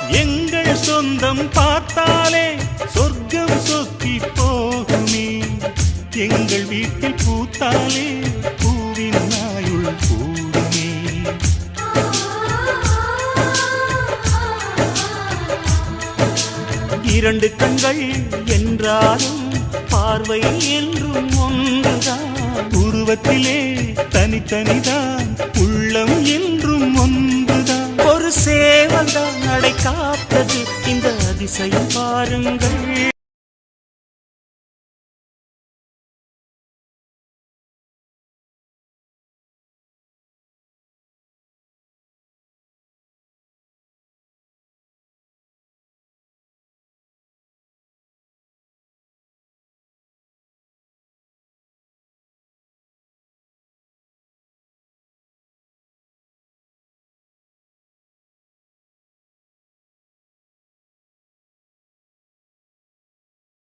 எங்கள் சொந்தம் பார்த்தாலே சொர்க்கம் சொத்தி போகுமே. எங்கள் வீட்டில் பூத்தாலே பூவின் நாயுள் கூடுமே. இரண்டு கண்கள் என்றாலும் பார்வை என்றும் ஒன்றுதான். உருவத்திலே தனித்தனிதான், உள்ளம் என்றும் ஒன்றுதான். ஒரு சேவல்தான் நடை காத்தது, இந்த அதிசயம் பாருங்கள்.